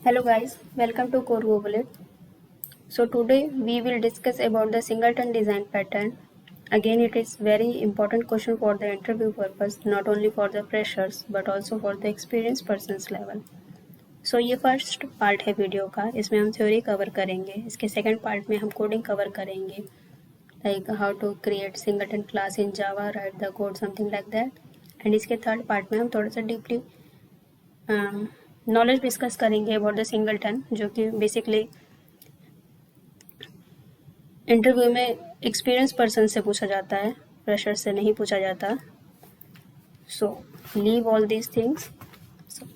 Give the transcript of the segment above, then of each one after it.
Hello guys, welcome to Core Go Bullet. So today we will discuss about the singleton design pattern. Again, it is very important question for the interview purpose, not only for the freshers but also for the experienced persons level. So ये first part है video का, इसमें हम theory cover करेंगे. इसके second part में हम coding cover करेंगे, like how to create singleton class in Java, write the code, something like that. And इसके थर्ड पार्ट में हम थोड़ा सा डीपली नॉलेज डिस्कस करेंगे अबाउट द सिंगलटन, जो कि बेसिकली इंटरव्यू में एक्सपीरियंस पर्सन से पूछा जाता है, फ्रेशर से नहीं पूछा जाता. So leave all these things.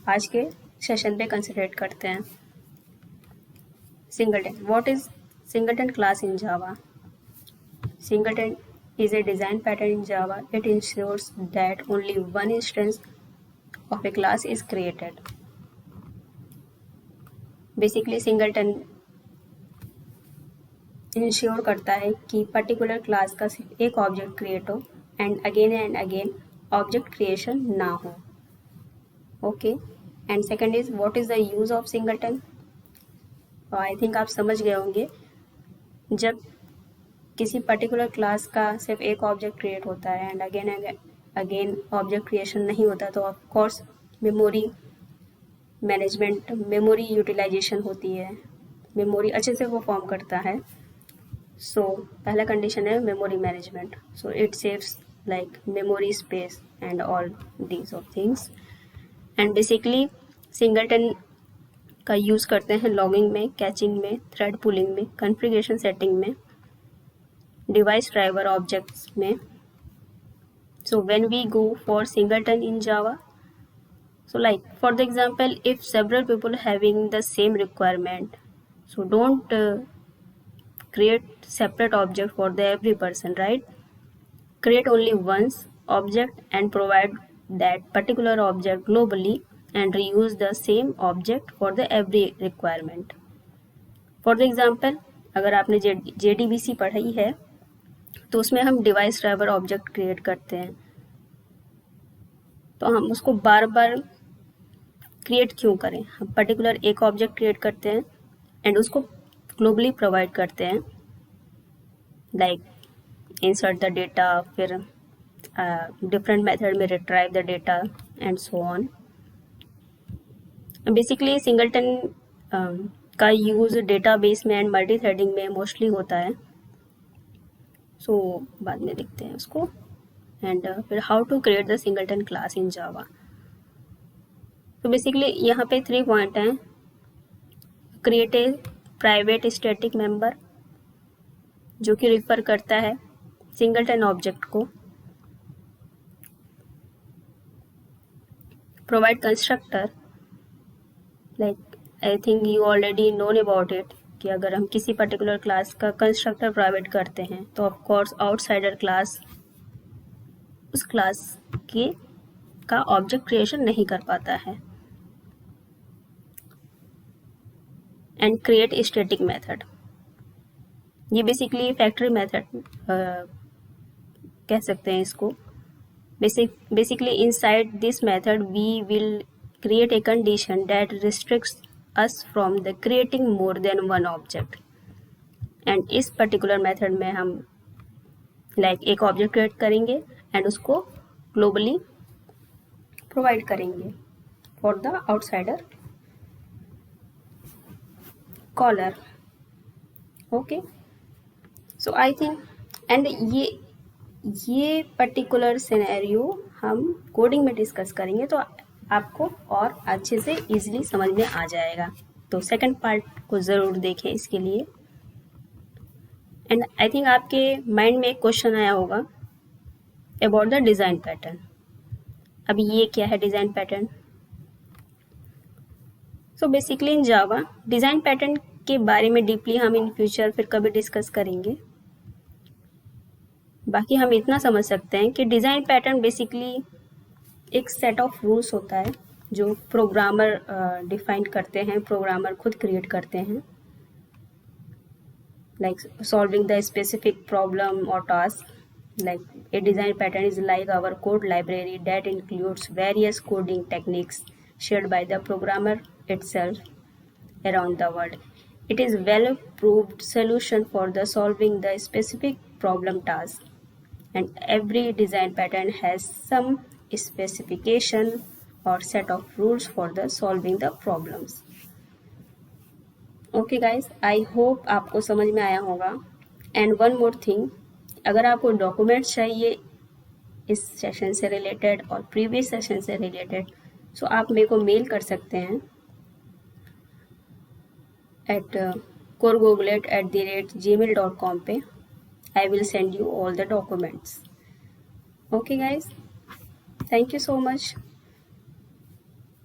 आज के सेशन पे कंसिडरेट करते हैं. Singleton, what is singleton class in Java? Singleton is a design pattern in Java. It ensures that only one instance of a class is created. Basically, singleton ensure करता है कि particular class का सिर्फ एक object create हो and again object creation ना हो. Okay. And second is what is the use of singleton. I think आप समझ गए होंगे, जब किसी पर्टिकुलर क्लास का सिर्फ एक ऑब्जेक्ट क्रिएट होता है एंड अगेन ऑब्जेक्ट क्रिएशन नहीं होता, तो of course memory management, memory utilisation होती है, मेमोरी अच्छे से वो फॉर्म करता है. सो पहला कंडीशन है memory management. So it saves like memory space and all these of things. And basically singleton का यूज़ करते हैं लॉगिंग में, कैचिंग में, थ्रेड पुलिंग में, कॉन्फ़िगरेशन सेटिंग में, डिवाइस ड्राइवर ऑब्जेक्ट्स में. So when we go for singleton in Java, so like for the example, if several people having the same requirement, so don't create separate object for the every person, right? Create only once object and provide that particular object globally and reuse the same object for the every requirement. For the example, अगर आपने JDBC पढ़ाई है तो उसमें हम device driver object create करते हैं, तो हम उसको बार बार क्रिएट क्यों करें. हम पर्टिकुलर एक ऑब्जेक्ट क्रिएट करते हैं एंड उसको ग्लोबली प्रोवाइड करते हैं, लाइक इंसर्ट द डेटा, फिर डिफरेंट मेथड में retrieve the data and so on. Basically singleton का यूज़ डेटाबेस में एंड मल्टी थ्रेडिंग में मोस्टली होता है. सो बाद में देखते हैं उसको. एंड फिर how to create the singleton class in Java. तो बेसिकली यहाँ पे 3 पॉइंट हैं. Create a private static member जो कि रिफर करता है सिंगलटन ऑब्जेक्ट को. Provide constructor, like I think you already known about it, कि अगर हम किसी पर्टिकुलर क्लास का कंस्ट्रक्टर प्रोवाइड करते हैं तो ऑफ कोर्स आउटसाइडर क्लास उस क्लास के का ऑब्जेक्ट क्रिएशन नहीं कर पाता है. एंड क्रिएट स्टैटिक मेथड, ये बेसिकली फैक्ट्री मेथड कह सकते हैं इसको. Basically inside this method we will create a condition that restricts us from the creating more than one object. and इस पर्टिकुलर मेथड में हम लाइक एक ऑब्जेक्ट क्रिएट करेंगे एंड उसको ग्लोबली प्रोवाइड करेंगे for the outsider caller. Okay. So I think and ये particular scenario हम coding में डिस्कस करेंगे तो आपको और अच्छे से इजीली समझ में आ जाएगा. तो सेकंड पार्ट को ज़रूर देखें इसके लिए. एंड आई थिंक आपके माइंड में एक क्वेश्चन आया होगा अबाउट द डिज़ाइन पैटर्न. अब ये क्या है डिज़ाइन पैटर्न? सो बेसिकली इन जावा डिज़ाइन पैटर्न के बारे में डीपली हम इन फ्यूचर फिर कभी डिस्कस करेंगे. बाकी हम इतना समझ सकते हैं कि डिज़ाइन पैटर्न बेसिकली एक सेट ऑफ रूल्स होता है जो प्रोग्रामर डिफाइन करते हैं, प्रोग्रामर खुद क्रिएट करते हैं, like solving the specific problem और task. Like a design pattern is like our code library that includes various coding techniques shared by the programmer itself. around the world. It is well-proved solution for the solving the specific problem task. And every design pattern has some specification or set of rules for the solving the problems. Okay guys, I hope आपको समझ में आया होगा. And one more thing, अगर आपको documents चाहिए इस session से रिलेटेड और प्रीवियस सेशन से रिलेटेड, सो आप मेरे को मेल कर सकते हैं एट coregooglet@gmail.com पे. I will send you all the documents. Okay guys, thank you so much.